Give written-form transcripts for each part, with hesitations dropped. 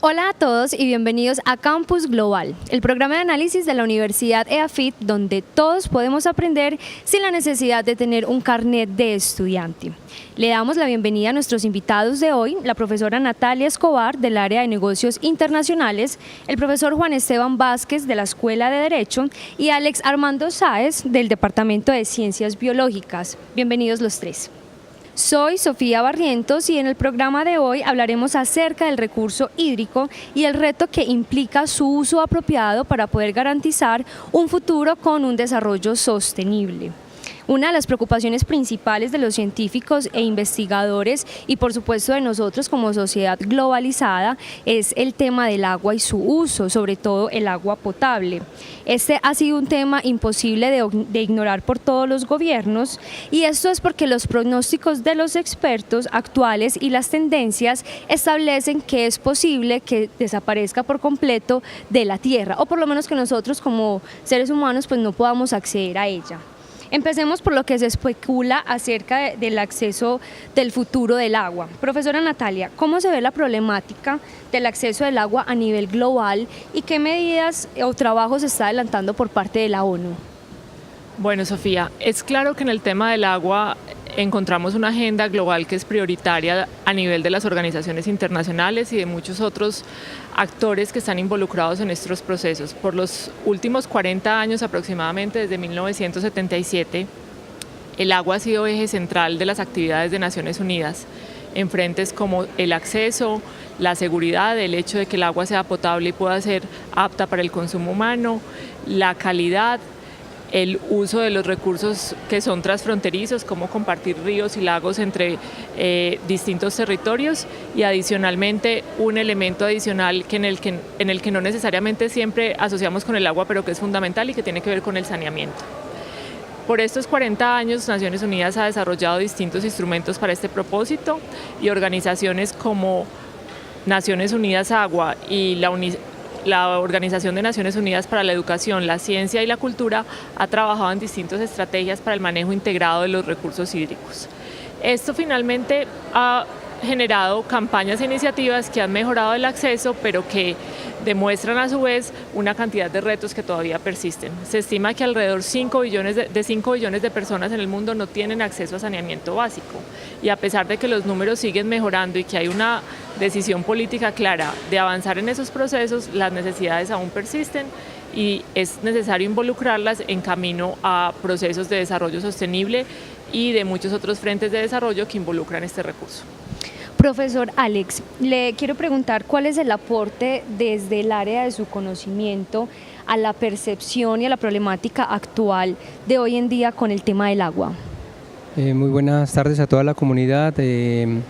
Hola a todos y bienvenidos a Campus Global, el programa de análisis de la Universidad EAFIT, donde todos podemos aprender sin la necesidad de tener un carnet de estudiante. Le damos la bienvenida a nuestros invitados de hoy, la profesora Natalia Escobar del área de negocios internacionales, el profesor Juan Esteban Vázquez de la Escuela de Derecho y Alex Armando Sáez del Departamento de Ciencias Biológicas. Bienvenidos los tres. Soy Sofía Barrientos y en el programa de hoy hablaremos acerca del recurso hídrico y el reto que implica su uso apropiado para poder garantizar un futuro con un desarrollo sostenible. Una de las preocupaciones principales de los científicos e investigadores y por supuesto de nosotros como sociedad globalizada es el tema del agua y su uso, sobre todo el agua potable. Este ha sido un tema imposible de ignorar por todos los gobiernos y esto es porque los pronósticos de los expertos actuales y las tendencias establecen que es posible que desaparezca por completo de la Tierra o por lo menos que nosotros como seres humanos pues no podamos acceder a ella. Empecemos por lo que se especula acerca del acceso del futuro del agua. Profesora Natalia, ¿cómo se ve la problemática del acceso del agua a nivel global y qué medidas o trabajos se está adelantando por parte de la ONU? Bueno, Sofía, es claro que en el tema del agua encontramos una agenda global que es prioritaria a nivel de las organizaciones internacionales y de muchos otros actores que están involucrados en estos procesos. Por los últimos 40 años aproximadamente, desde 1977, el agua ha sido eje central de las actividades de Naciones Unidas en frentes como el acceso, la seguridad, el hecho de que el agua sea potable y pueda ser apta para el consumo humano, la calidad, el uso de los recursos que son transfronterizos, como compartir ríos y lagos entre distintos territorios y adicionalmente un elemento adicional en el que no necesariamente siempre asociamos con el agua, pero que es fundamental y que tiene que ver con el saneamiento. Por estos 40 años, Naciones Unidas ha desarrollado distintos instrumentos para este propósito y organizaciones como Naciones Unidas Agua y la Organización de Naciones Unidas para la Educación, la Ciencia y la Cultura ha trabajado en distintas estrategias para el manejo integrado de los recursos hídricos. Esto finalmente ha generado campañas e iniciativas que han mejorado el acceso, pero que demuestran a su vez una cantidad de retos que todavía persisten. Se estima que alrededor de 5 billones de personas en el mundo no tienen acceso a saneamiento básico y a pesar de que los números siguen mejorando y que hay una decisión política clara de avanzar en esos procesos, las necesidades aún persisten y es necesario involucrarlas en camino a procesos de desarrollo sostenible y de muchos otros frentes de desarrollo que involucran este recurso. Profesor Alex, le quiero preguntar cuál es el aporte desde el área de su conocimiento a la percepción y a la problemática actual de hoy en día con el tema del agua. Muy buenas tardes a toda la comunidad. En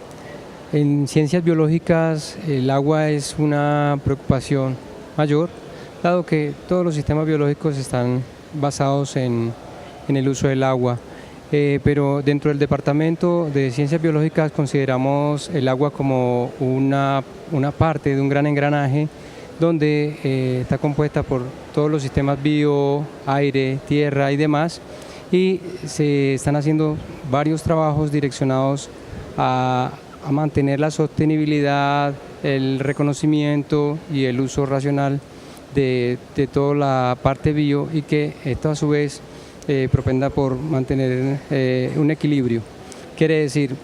ciencias biológicas el agua es una preocupación mayor, dado que todos los sistemas biológicos están basados en el uso del agua. Pero dentro del Departamento de Ciencias Biológicas consideramos el agua como una parte de un gran engranaje donde está compuesta por todos los sistemas aire, tierra y demás, y se están haciendo varios trabajos direccionados a mantener la sostenibilidad, el reconocimiento y el uso racional de toda la parte bio y que esto a su vez propenda por mantener un equilibrio. Quiere decir,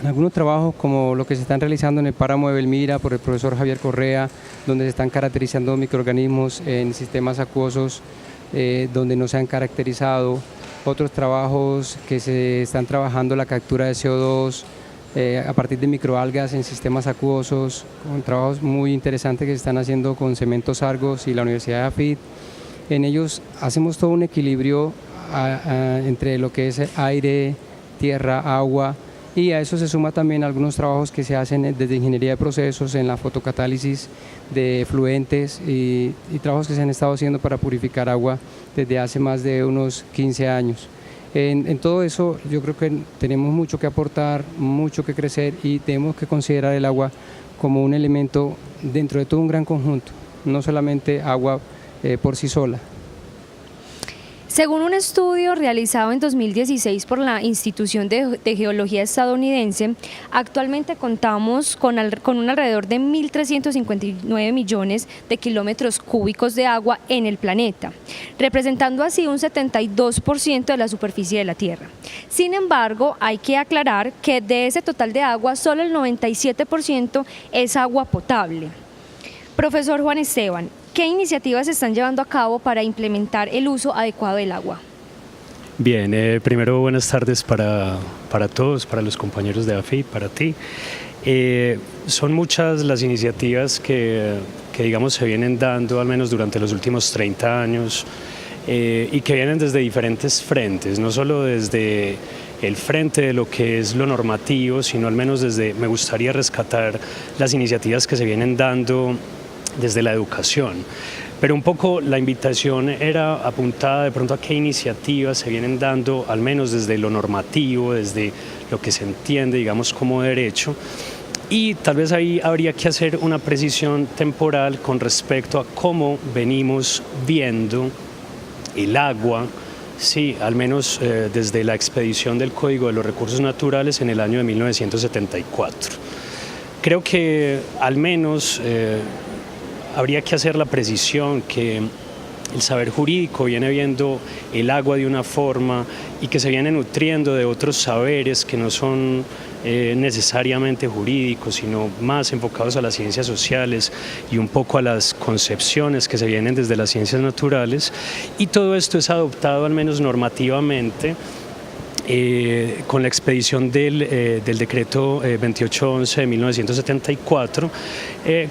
algunos trabajos como lo que se están realizando en el páramo de Belmira por el profesor Javier Correa, donde se están caracterizando microorganismos en sistemas acuosos donde no se han caracterizado, otros trabajos que se están trabajando la captura de CO2 a partir de microalgas en sistemas acuosos, con trabajos muy interesantes que se están haciendo con Cementos Argos y la Universidad de AFIT. En ellos hacemos todo un equilibrio entre lo que es aire, tierra, agua, y a eso se suma también algunos trabajos que se hacen desde ingeniería de procesos, en la fotocatálisis de efluentes y trabajos que se han estado haciendo para purificar agua desde hace más de unos 15 años. En todo eso yo creo que tenemos mucho que aportar, mucho que crecer y tenemos que considerar el agua como un elemento dentro de todo un gran conjunto, no solamente agua por sí sola. Según un estudio realizado en 2016 por la Institución de Geología estadounidense, actualmente contamos con un alrededor de 1.359 millones de kilómetros cúbicos de agua en el planeta, representando así un 72% de la superficie de la Tierra. Sin embargo, hay que aclarar que de ese total de agua, solo el 97% es agua potable. Profesor Juan Esteban, ¿qué iniciativas se están llevando a cabo para implementar el uso adecuado del agua? Bien, primero buenas tardes para todos, para los compañeros de AFIT, para ti. Son muchas las iniciativas que digamos se vienen dando al menos durante los últimos 30 años y que vienen desde diferentes frentes, no solo desde el frente de lo que es lo normativo, sino al menos me gustaría rescatar las iniciativas que se vienen dando desde la educación. Pero un poco la invitación era apuntada de pronto a qué iniciativas se vienen dando, al menos desde lo normativo, desde lo que se entiende, digamos, como derecho. Y tal vez ahí habría que hacer una precisión temporal con respecto a cómo venimos viendo el agua, sí, al menos desde la expedición del Código de los Recursos Naturales en el año de 1974. Creo que al menos habría que hacer la precisión que el saber jurídico viene viendo el agua de una forma y que se viene nutriendo de otros saberes que no son necesariamente jurídicos, sino más enfocados a las ciencias sociales y un poco a las concepciones que se vienen desde las ciencias naturales, y todo esto es adoptado al menos normativamente con la expedición del decreto 2811 de 1974,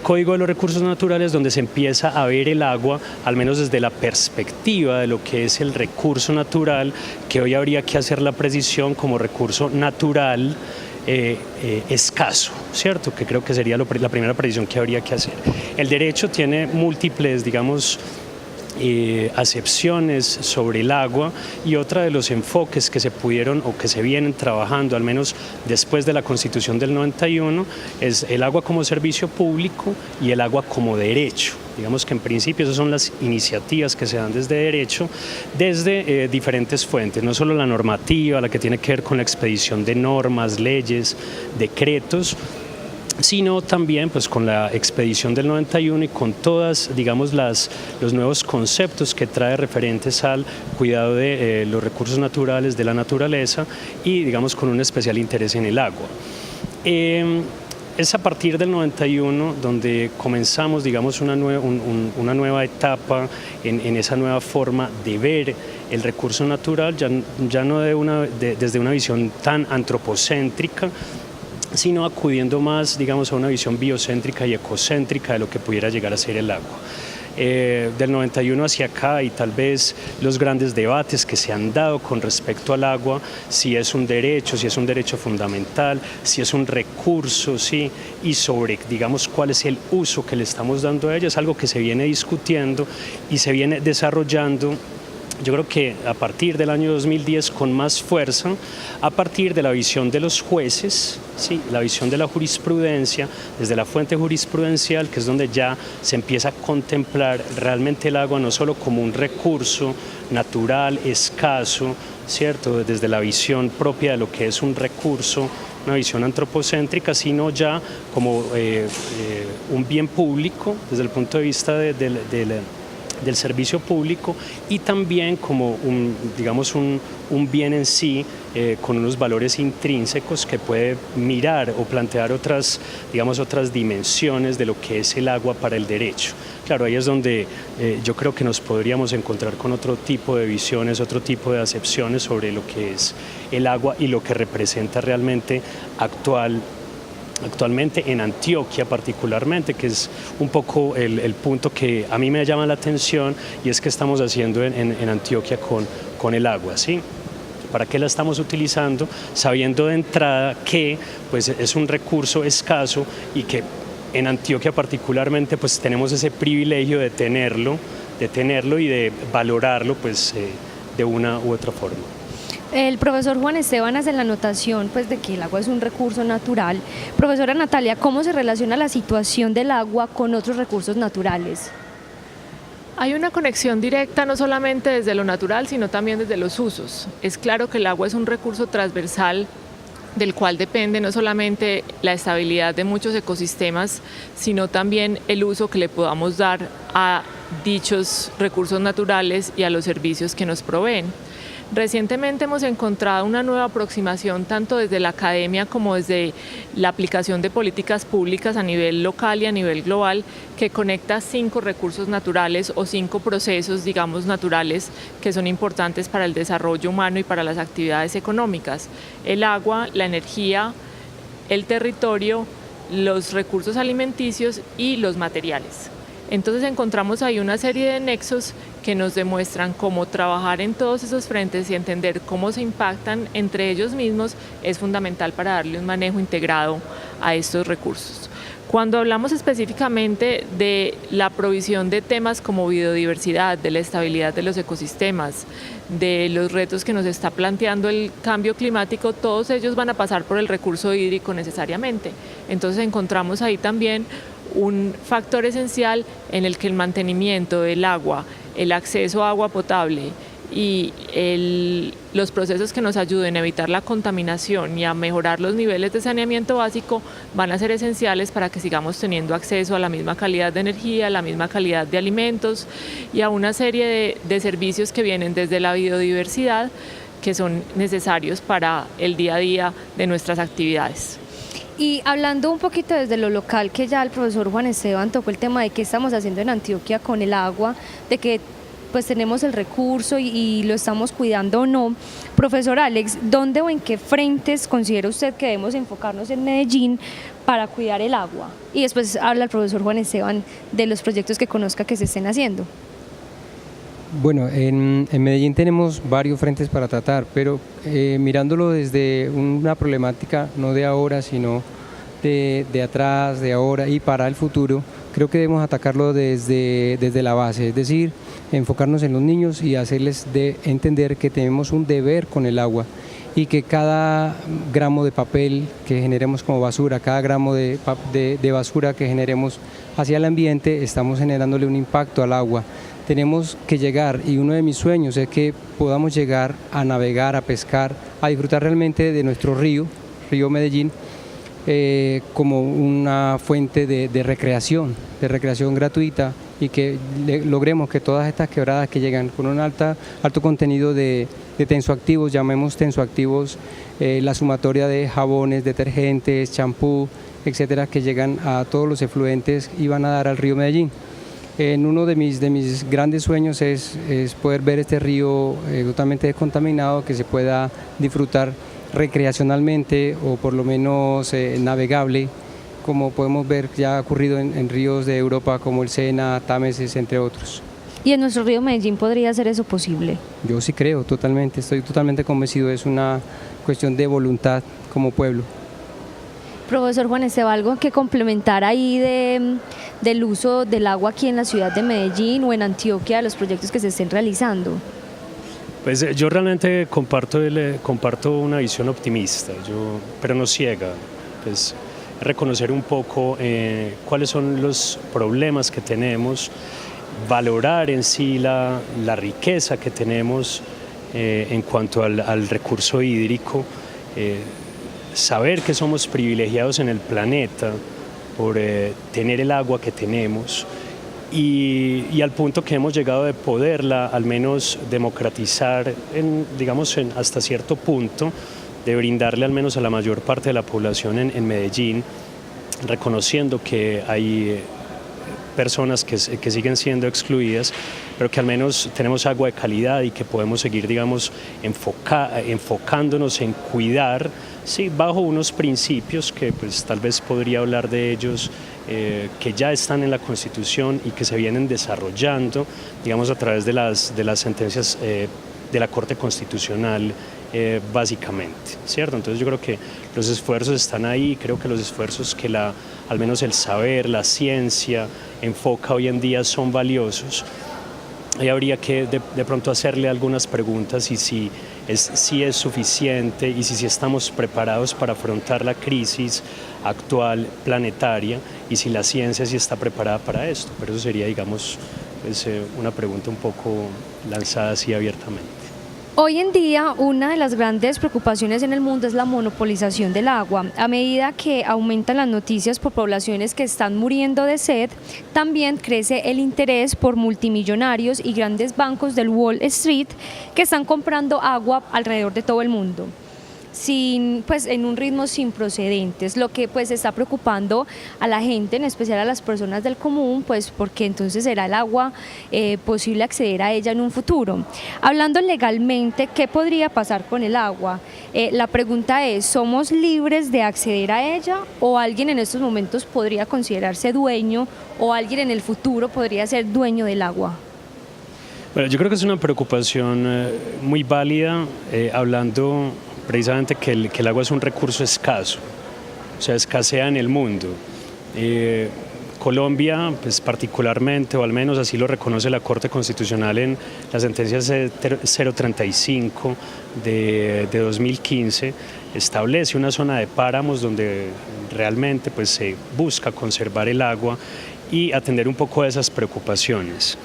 Código de los Recursos Naturales, donde se empieza a ver el agua, al menos desde la perspectiva de lo que es el recurso natural, que hoy habría que hacer la precisión como recurso natural escaso, ¿cierto? Que creo que sería la primera precisión que habría que hacer. El derecho tiene múltiples, digamos, acepciones sobre el agua, y otra de los enfoques que se pudieron o que se vienen trabajando, al menos después de la Constitución del 91, es el agua como servicio público y el agua como derecho. Digamos que en principio esas son las iniciativas que se dan desde derecho, desde diferentes fuentes, no solo la normativa, la que tiene que ver con la expedición de normas, leyes, decretos, sino también pues con la expedición del 91 y con todas, digamos, los nuevos conceptos que trae referentes al cuidado de los recursos naturales, de la naturaleza, y digamos con un especial interés en el agua. Es a partir del 91 donde comenzamos, digamos, una nueva etapa en esa nueva forma de ver el recurso natural, ya no desde una visión tan antropocéntrica, sino acudiendo más, digamos, a una visión biocéntrica y ecocéntrica de lo que pudiera llegar a ser el agua. Del 91 hacia acá, y tal vez los grandes debates que se han dado con respecto al agua, si es un derecho fundamental, si es un recurso, sí, y sobre, digamos, cuál es el uso que le estamos dando a ella, es algo que se viene discutiendo y se viene desarrollando. Yo creo que a partir del año 2010 con más fuerza, a partir de la visión de los jueces, ¿sí? La visión de la jurisprudencia, desde la fuente jurisprudencial, que es donde ya se empieza a contemplar realmente el agua no solo como un recurso natural, escaso, ¿cierto? Desde la visión propia de lo que es un recurso, una visión antropocéntrica, sino ya como un bien público desde el punto de vista del servicio público, y también como un bien en sí, con unos valores intrínsecos que puede mirar o plantear otras dimensiones de lo que es el agua para el derecho. Claro, ahí es donde yo creo que nos podríamos encontrar con otro tipo de visiones, otro tipo de acepciones sobre lo que es el agua y lo que representa realmente actualmente en Antioquia particularmente, que es un poco el punto que a mí me llama la atención, y es que estamos haciendo en Antioquia con el agua, ¿sí? ¿Para qué la estamos utilizando? Sabiendo de entrada que pues, es un recurso escaso y que en Antioquia particularmente pues, tenemos ese privilegio de tenerlo y de valorarlo pues, de una u otra forma. El profesor Juan Esteban hace la anotación pues, de que el agua es un recurso natural. Profesora Natalia, ¿cómo se relaciona la situación del agua con otros recursos naturales? Hay una conexión directa no solamente desde lo natural, sino también desde los usos. Es claro que el agua es un recurso transversal del cual depende no solamente la estabilidad de muchos ecosistemas, sino también el uso que le podamos dar a dichos recursos naturales y a los servicios que nos proveen. Recientemente hemos encontrado una nueva aproximación tanto desde la academia como desde la aplicación de políticas públicas a nivel local y a nivel global que conecta 5 recursos naturales o 5 procesos, digamos, naturales que son importantes para el desarrollo humano y para las actividades económicas: el agua, la energía, el territorio, los recursos alimenticios y los materiales. Entonces encontramos ahí una serie de nexos que nos demuestran cómo trabajar en todos esos frentes y entender cómo se impactan entre ellos mismos es fundamental para darle un manejo integrado a estos recursos. Cuando hablamos específicamente de la provisión de temas como biodiversidad, de la estabilidad de los ecosistemas, de los retos que nos está planteando el cambio climático, todos ellos van a pasar por el recurso hídrico necesariamente. Entonces encontramos ahí también un factor esencial en el que el mantenimiento del agua, el acceso a agua potable y los procesos que nos ayuden a evitar la contaminación y a mejorar los niveles de saneamiento básico van a ser esenciales para que sigamos teniendo acceso a la misma calidad de energía, a la misma calidad de alimentos y a una serie de servicios que vienen desde la biodiversidad que son necesarios para el día a día de nuestras actividades. Y hablando un poquito desde lo local, que ya el profesor Juan Esteban tocó el tema de qué estamos haciendo en Antioquia con el agua, de que pues tenemos el recurso y lo estamos cuidando o no. Profesor Alex, ¿dónde o en qué frentes considera usted que debemos enfocarnos en Medellín para cuidar el agua? Y después habla el profesor Juan Esteban de los proyectos que conozca que se estén haciendo. Bueno, en Medellín tenemos varios frentes para tratar, pero mirándolo desde una problemática no de ahora, sino de atrás, de ahora y para el futuro, creo que debemos atacarlo desde la base, es decir, enfocarnos en los niños y hacerles entender que tenemos un deber con el agua y que cada gramo de papel que generemos como basura, cada gramo de basura que generemos hacia el ambiente, estamos generándole un impacto al agua. Tenemos que llegar, y uno de mis sueños es que podamos llegar a navegar, a pescar, a disfrutar realmente de nuestro río Medellín, como una fuente de recreación gratuita, y que logremos que todas estas quebradas que llegan con un alto contenido de tensoactivos, llamemos tensoactivos la sumatoria de jabones, detergentes, champú, etcétera, que llegan a todos los efluentes y van a dar al río Medellín. Uno de mis grandes sueños es poder ver este río totalmente descontaminado, que se pueda disfrutar recreacionalmente o por lo menos navegable, como podemos ver ya ha ocurrido en ríos de Europa como el Sena, Támesis, entre otros. ¿Y en nuestro río Medellín podría ser eso posible? Yo sí creo, totalmente, estoy totalmente convencido, es una cuestión de voluntad como pueblo. Profesor Juan Esteban, ¿algo que complementar ahí del uso del agua aquí en la ciudad de Medellín o en Antioquia, de los proyectos que se estén realizando? Pues yo realmente comparto una visión optimista, pero no ciega. Pues reconocer un poco cuáles son los problemas que tenemos, valorar en sí la riqueza que tenemos en cuanto al recurso hídrico, saber que somos privilegiados en el planeta por tener el agua que tenemos y al punto que hemos llegado de poderla al menos democratizar, hasta cierto punto, de brindarle al menos a la mayor parte de la población en Medellín, reconociendo que hay personas que siguen siendo excluidas, pero que al menos tenemos agua de calidad y que podemos seguir, enfocándonos en cuidar, sí, bajo unos principios que pues tal vez podría hablar de ellos, que ya están en la Constitución y que se vienen desarrollando, a través de las sentencias de la Corte Constitucional, básicamente, ¿cierto? Entonces yo creo que los esfuerzos están ahí, creo que los esfuerzos que al menos el saber, la ciencia enfoca hoy en día son valiosos. Ahí habría que de pronto hacerle algunas preguntas y si es suficiente y si estamos preparados para afrontar la crisis actual planetaria y si la ciencia sí está preparada para esto, pero eso sería pues una pregunta un poco lanzada así abiertamente. Hoy en día, una de las grandes preocupaciones en el mundo es la monopolización del agua. A medida que aumentan las noticias por poblaciones que están muriendo de sed, también crece el interés por multimillonarios y grandes bancos del Wall Street que están comprando agua alrededor de todo el mundo, en un ritmo sin precedentes, lo que pues está preocupando a la gente, en especial a las personas del común, pues porque entonces será el agua posible acceder a ella en un futuro. Hablando legalmente, ¿qué podría pasar con el agua? La pregunta es, ¿somos libres de acceder a ella o alguien en estos momentos podría considerarse dueño o alguien en el futuro podría ser dueño del agua? Bueno, yo creo que es una preocupación muy válida, hablando precisamente que el agua es un recurso escaso, o sea, escasea en el mundo. Colombia, pues particularmente, o al menos así lo reconoce la Corte Constitucional en la sentencia 035 de 2015, establece una zona de páramos donde realmente pues, se busca conservar el agua y atender un poco a esas preocupaciones.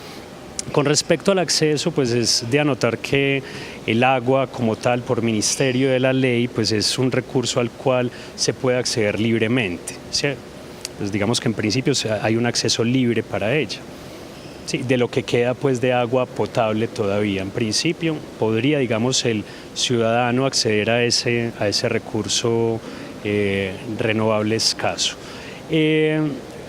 Con respecto al acceso, pues es de anotar que el agua como tal por ministerio de la ley pues es un recurso al cual se puede acceder libremente, ¿cierto? Pues digamos que en principio hay un acceso libre para ella. Sí, de lo que queda pues de agua potable todavía, en principio podría digamos el ciudadano acceder a ese recurso renovable escaso.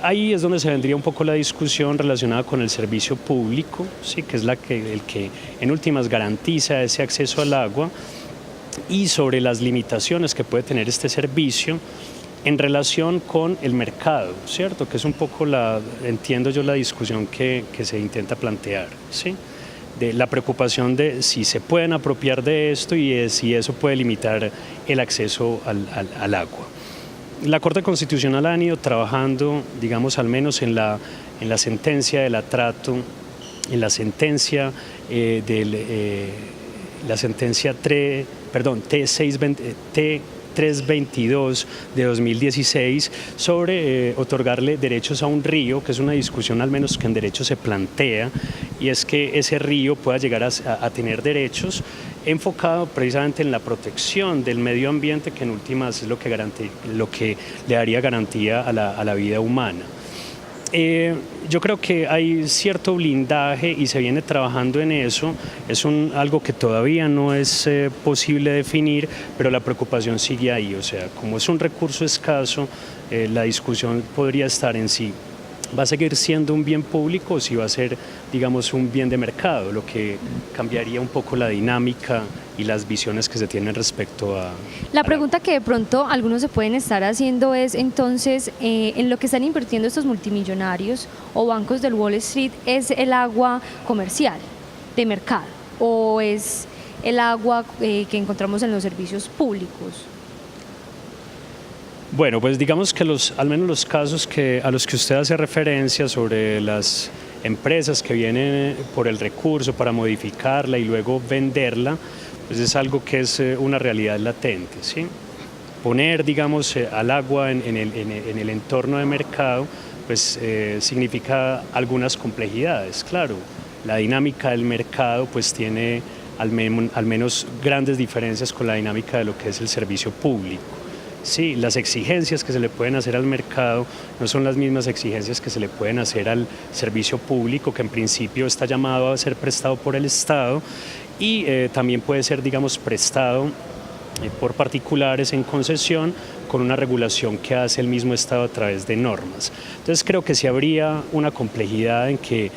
Ahí es donde se vendría un poco la discusión relacionada con el servicio público, ¿sí? Que es el que en últimas garantiza ese acceso al agua, y sobre las limitaciones que puede tener este servicio en relación con el mercado, ¿cierto? Que es un poco entiendo yo, la discusión que se intenta plantear, ¿sí? De la preocupación de si se pueden apropiar de esto y de si eso puede limitar el acceso al agua. La Corte Constitucional ha ido trabajando, digamos, al menos en la sentencia del atrato, en la sentencia T322 de 2016 sobre otorgarle derechos a un río, que es una discusión al menos que en derecho se plantea, y es que ese río pueda llegar a tener derechos enfocado precisamente en la protección del medio ambiente, que en últimas es lo que le daría garantía a la vida humana. Yo creo que hay cierto blindaje y se viene trabajando en eso, es algo que todavía no es posible definir, pero la preocupación sigue ahí, o sea, como es un recurso escaso, la discusión podría estar en sí. ¿Va a seguir siendo un bien público o si va a ser, digamos, un bien de mercado? Lo que cambiaría un poco la dinámica y las visiones que se tienen respecto a... La pregunta que de pronto algunos se pueden estar haciendo es, entonces, en lo que están invirtiendo estos multimillonarios o bancos del Wall Street, ¿es el agua comercial, de mercado, o es el agua que encontramos en los servicios públicos? Bueno, pues digamos que al menos los casos a los que usted hace referencia sobre las empresas que vienen por el recurso para modificarla y luego venderla, pues es algo que es una realidad latente, ¿sí? Poner, digamos, al agua en el entorno de mercado, pues significa algunas complejidades, claro. La dinámica del mercado pues tiene al menos grandes diferencias con la dinámica de lo que es el servicio público. Sí, las exigencias que se le pueden hacer al mercado no son las mismas exigencias que se le pueden hacer al servicio público, que en principio está llamado a ser prestado por el Estado y también puede ser, digamos, prestado por particulares en concesión con una regulación que hace el mismo Estado a través de normas. Entonces creo que sí habría una complejidad en que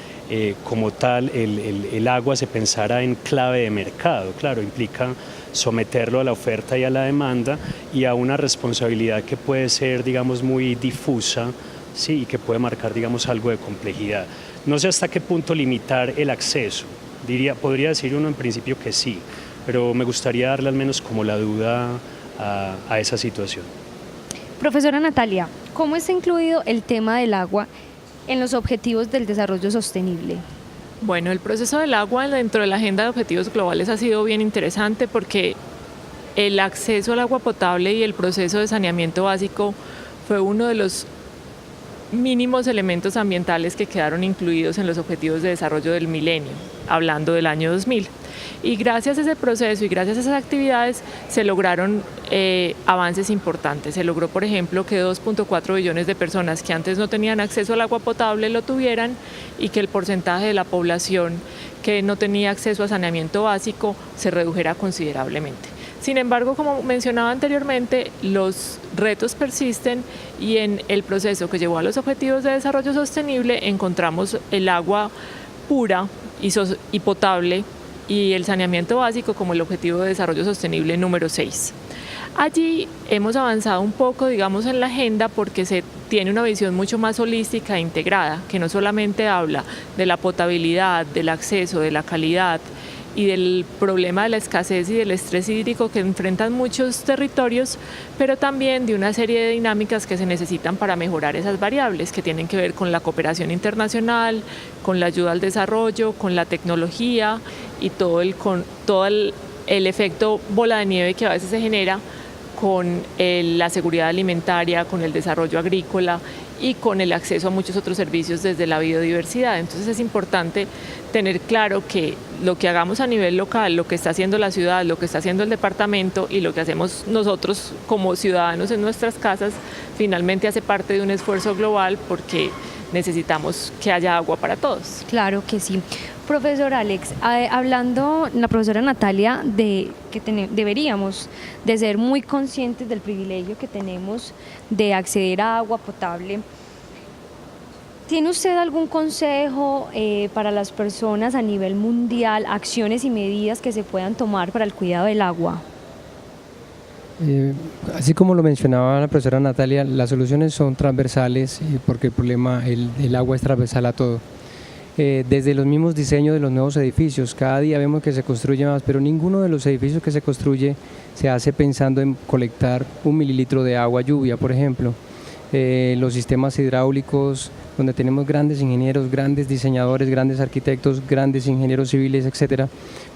como tal el agua se pensara en clave de mercado, claro, implica someterlo a la oferta y a la demanda y a una responsabilidad que puede ser, digamos, muy difusa, sí, y que puede marcar, digamos, algo de complejidad. No sé hasta qué punto limitar el acceso, podría decir uno en principio que sí, pero me gustaría darle al menos como la duda a esa situación. Profesora Natalia, ¿cómo está incluido el tema del agua en los objetivos del desarrollo sostenible? Bueno, el proceso del agua dentro de la Agenda de Objetivos Globales ha sido bien interesante porque el acceso al agua potable y el proceso de saneamiento básico fue uno de los mínimos elementos ambientales que quedaron incluidos en los Objetivos de Desarrollo del Milenio, hablando del año 2000. Y gracias a ese proceso y gracias a esas actividades se lograron avances importantes. Se logró, por ejemplo, que 2.4 billones de personas que antes no tenían acceso al agua potable lo tuvieran y que el porcentaje de la población que no tenía acceso a saneamiento básico se redujera considerablemente. Sin embargo, como mencionaba anteriormente, los retos persisten y en el proceso que llevó a los Objetivos de Desarrollo Sostenible encontramos el agua pura y potable y el saneamiento básico como el Objetivo de Desarrollo Sostenible número 6. Allí hemos avanzado un poco, digamos, en la agenda porque se tiene una visión mucho más holística e integrada, que no solamente habla de la potabilidad, del acceso, de la calidad y del problema de la escasez y del estrés hídrico que enfrentan muchos territorios, pero también de una serie de dinámicas que se necesitan para mejorar esas variables, que tienen que ver con la cooperación internacional, con la ayuda al desarrollo, con la tecnología y todo el efecto bola de nieve que a veces se genera con la seguridad alimentaria, con el desarrollo agrícola y con el acceso a muchos otros servicios desde la biodiversidad. Entonces es importante tener claro que lo que hagamos a nivel local, lo que está haciendo la ciudad, lo que está haciendo el departamento y lo que hacemos nosotros como ciudadanos en nuestras casas, finalmente hace parte de un esfuerzo global porque necesitamos que haya agua para todos. Claro que sí. Profesor Alex, hablando la profesora Natalia de que deberíamos de ser muy conscientes del privilegio que tenemos de acceder a agua potable, ¿tiene usted algún consejo para las personas a nivel mundial, acciones y medidas que se puedan tomar para el cuidado del agua? Así como lo mencionaba la profesora Natalia, las soluciones son transversales porque el agua es transversal a todo. Desde los mismos diseños de los nuevos edificios, cada día vemos que se construye más, pero ninguno de los edificios que se construye se hace pensando en colectar 1 mililitro de agua lluvia, por ejemplo. Los sistemas hidráulicos, donde tenemos grandes ingenieros, grandes diseñadores, grandes arquitectos, grandes ingenieros civiles, etcétera,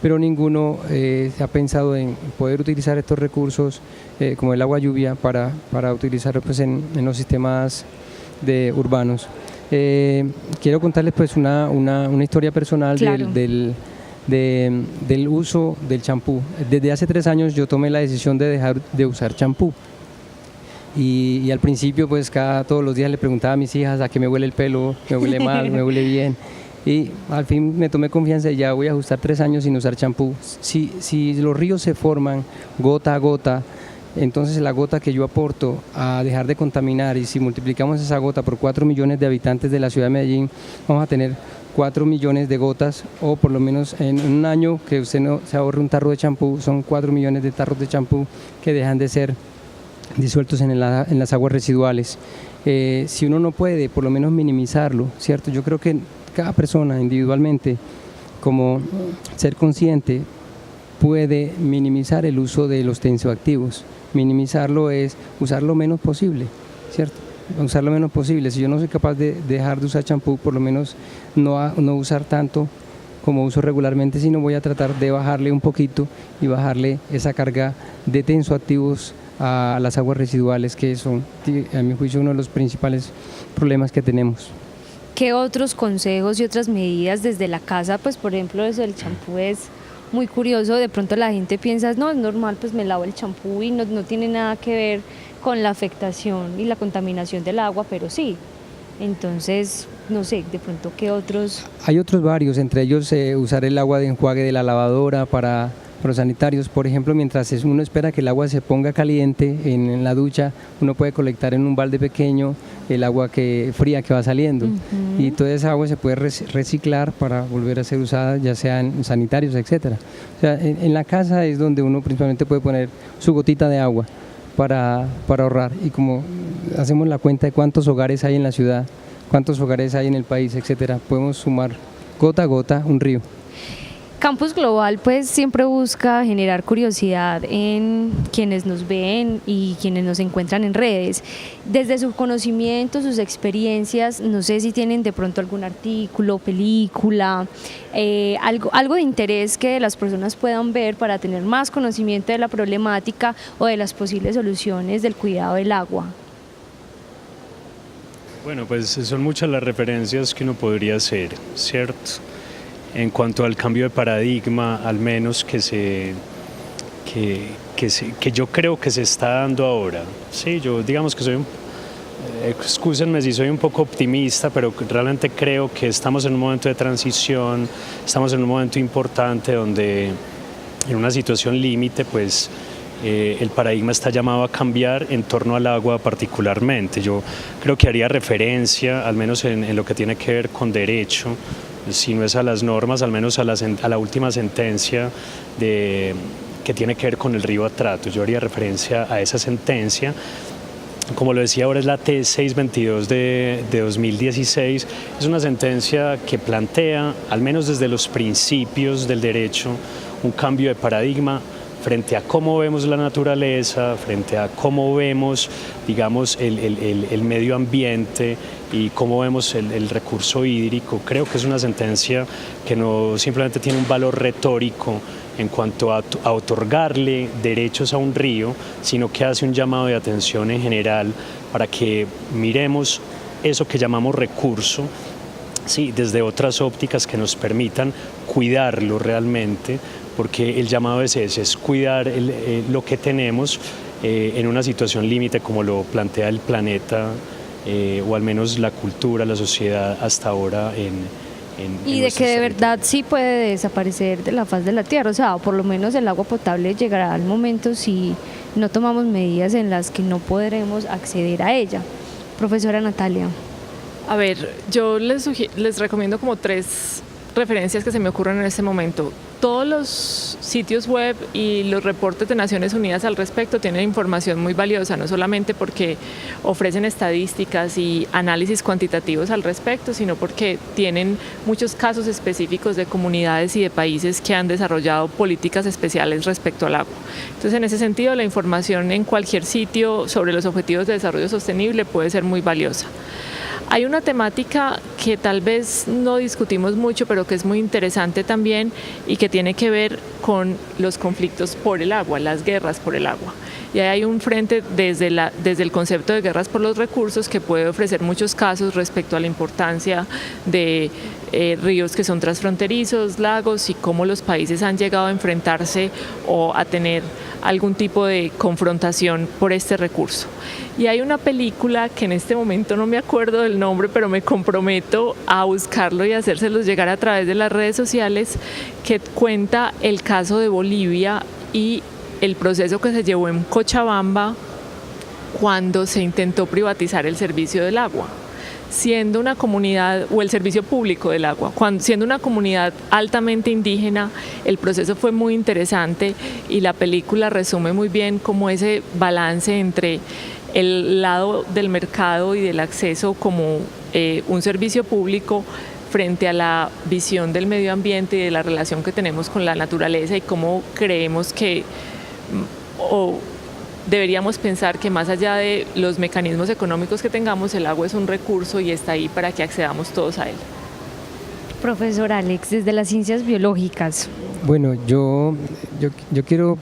pero ninguno se ha pensado en poder utilizar estos recursos como el agua lluvia para utilizarlo pues, en los sistemas urbanos. Quiero contarles pues una historia personal. Claro. del uso del champú. Desde hace 3 años yo tomé la decisión de dejar de usar champú y al principio pues todos los días le preguntaba a mis hijas a qué me huele el pelo, me huele mal, me huele bien, y al fin me tomé confianza y ya voy a ajustar 3 años sin usar champú. Si los ríos se forman gota a gota, entonces la gota que yo aporto a dejar de contaminar, y si multiplicamos esa gota por 4 millones de habitantes de la ciudad de Medellín, vamos a tener 4 millones de gotas, o por lo menos en un año que usted no se ahorre un tarro de champú, son 4 millones de tarros de champú que dejan de ser disueltos en las aguas residuales. Si uno no puede, por lo menos minimizarlo, ¿cierto? Yo creo que cada persona individualmente, como ser consciente, puede minimizar el uso de los tensioactivos. Minimizarlo es usar lo menos posible, ¿cierto? Usar lo menos posible. Si yo no soy capaz de dejar de usar champú, por lo menos no usar tanto como uso regularmente, sino voy a tratar de bajarle un poquito y bajarle esa carga de tensioactivos a las aguas residuales, que son, a mi juicio, uno de los principales problemas que tenemos. ¿Qué otros consejos y otras medidas desde la casa? Pues por ejemplo eso del champú es muy curioso, de pronto la gente piensa, no, es normal, pues me lavo el champú y no tiene nada que ver con la afectación y la contaminación del agua, pero sí. Entonces, no sé, de pronto, ¿qué otros? Hay otros varios, entre ellos usar el agua de enjuague de la lavadora para los sanitarios. Por ejemplo, mientras uno espera que el agua se ponga caliente en la ducha, uno puede colectar en un balde pequeño el agua fría que va saliendo, y toda esa agua se puede reciclar para volver a ser usada, ya sea en sanitarios, etcétera. O sea, en la casa es donde uno principalmente puede poner su gotita de agua para ahorrar, y como hacemos la cuenta de cuántos hogares hay en la ciudad, cuántos hogares hay en el país, etcétera, podemos sumar gota a gota un río. Campus Global pues siempre busca generar curiosidad en quienes nos ven y quienes nos encuentran en redes. Desde su conocimiento, sus experiencias, no sé si tienen de pronto algún artículo, película, algo de interés que las personas puedan ver para tener más conocimiento de la problemática o de las posibles soluciones del cuidado del agua. Bueno, pues son muchas las referencias que uno podría hacer, ¿cierto? En cuanto al cambio de paradigma, al menos que yo creo que se está dando ahora. Sí, yo digamos que excúsenme si soy un poco optimista, pero realmente creo que estamos en un momento de transición, estamos en un momento importante donde en una situación límite, pues el paradigma está llamado a cambiar en torno al agua particularmente. Yo creo que haría referencia, al menos en lo que tiene que ver con derecho, si no es a las normas, al menos a la última sentencia que tiene que ver con el río Atrato. Yo haría referencia a esa sentencia. Como lo decía ahora, es la T622 de 2016, es una sentencia que plantea, al menos desde los principios del derecho, un cambio de paradigma frente a cómo vemos la naturaleza, frente a cómo vemos, digamos, el medio ambiente y cómo vemos el recurso hídrico. Creo que es una sentencia que no simplemente tiene un valor retórico en cuanto a otorgarle derechos a un río, sino que hace un llamado de atención en general para que miremos eso que llamamos recurso, sí, desde otras ópticas que nos permitan cuidarlo realmente, porque el llamado es ese, es cuidar lo que tenemos en una situación límite como lo plantea el planeta o al menos la cultura, la sociedad hasta ahora y de que de verdad sí puede desaparecer de la faz de la tierra, o sea, por lo menos el agua potable llegará al momento si no tomamos medidas en las que no podremos acceder a ella. Profesora Natalia. A ver, yo les recomiendo como 3 referencias que se me ocurren en este momento. Todos los sitios web y los reportes de Naciones Unidas al respecto tienen información muy valiosa, no solamente porque ofrecen estadísticas y análisis cuantitativos al respecto, sino porque tienen muchos casos específicos de comunidades y de países que han desarrollado políticas especiales respecto al agua. Entonces, en ese sentido, la información en cualquier sitio sobre los objetivos de desarrollo sostenible puede ser muy valiosa. Hay una temática que tal vez no discutimos mucho, pero que es muy interesante también y que tiene que ver con los conflictos por el agua, las guerras por el agua. Y ahí hay un frente desde el concepto de guerras por los recursos que puede ofrecer muchos casos respecto a la importancia de ríos que son transfronterizos, lagos y cómo los países han llegado a enfrentarse o a tener algún tipo de confrontación por este recurso. Y hay una película que en este momento no me acuerdo del nombre, pero me comprometo a buscarlo y hacérselos llegar a través de las redes sociales, que cuenta el caso de Bolivia y el proceso que se llevó en Cochabamba cuando se intentó privatizar el servicio del agua. Siendo una comunidad, o el servicio público del agua, siendo una comunidad altamente indígena, el proceso fue muy interesante y la película resume muy bien cómo ese balance entre el lado del mercado y del acceso como un servicio público frente a la visión del medio ambiente y de la relación que tenemos con la naturaleza y cómo creemos que deberíamos pensar que más allá de los mecanismos económicos que tengamos, el agua es un recurso y está ahí para que accedamos todos a él. Profesor Alex, desde las ciencias biológicas. Bueno, yo quiero,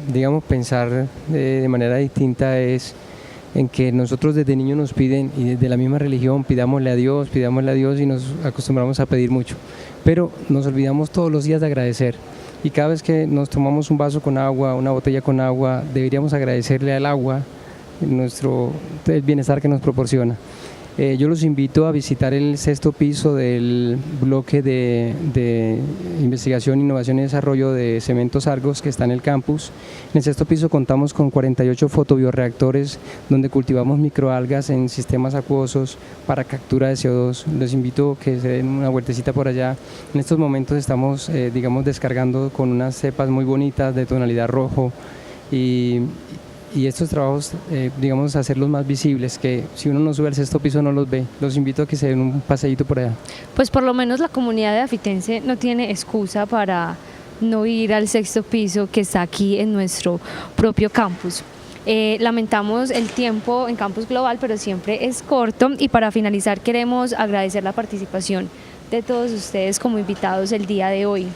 digamos, pensar de manera distinta en que nosotros desde niños nos piden, y desde la misma religión, pidámosle a Dios y nos acostumbramos a pedir mucho, pero nos olvidamos todos los días de agradecer. Y cada vez que nos tomamos un vaso con agua, una botella con agua, deberíamos agradecerle al agua el bienestar que nos proporciona. Yo los invito a visitar el 6º piso del bloque de investigación, innovación y desarrollo de Cementos Argos, que está en el campus. En el 6º piso contamos con 48 fotobioreactores donde cultivamos microalgas en sistemas acuosos para captura de CO2. Les invito a que se den una vueltecita por allá. En estos momentos estamos, digamos, descargando con unas cepas muy bonitas de tonalidad rojo y estos trabajos, digamos, hacerlos más visibles, que si uno no sube al 6º piso no los ve. Los invito a que se den un paseíto por allá. Pues por lo menos la comunidad de Afitense no tiene excusa para no ir al 6º piso que está aquí en nuestro propio campus. Lamentamos el tiempo en Campus Global, pero siempre es corto, y para finalizar queremos agradecer la participación de todos ustedes como invitados el día de hoy.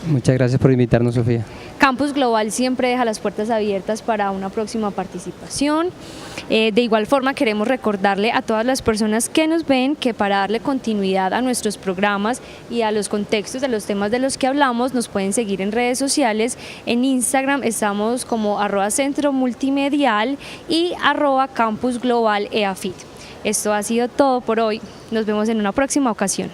Muchas gracias por invitarnos, Sofía. Campus Global siempre deja las puertas abiertas para una próxima participación. De igual forma queremos recordarle a todas las personas que nos ven que para darle continuidad a nuestros programas y a los contextos de los temas de los que hablamos nos pueden seguir en redes sociales. En Instagram estamos como @centro multimedial y @campus global EAFIT. Esto ha sido todo por hoy. Nos vemos en una próxima ocasión.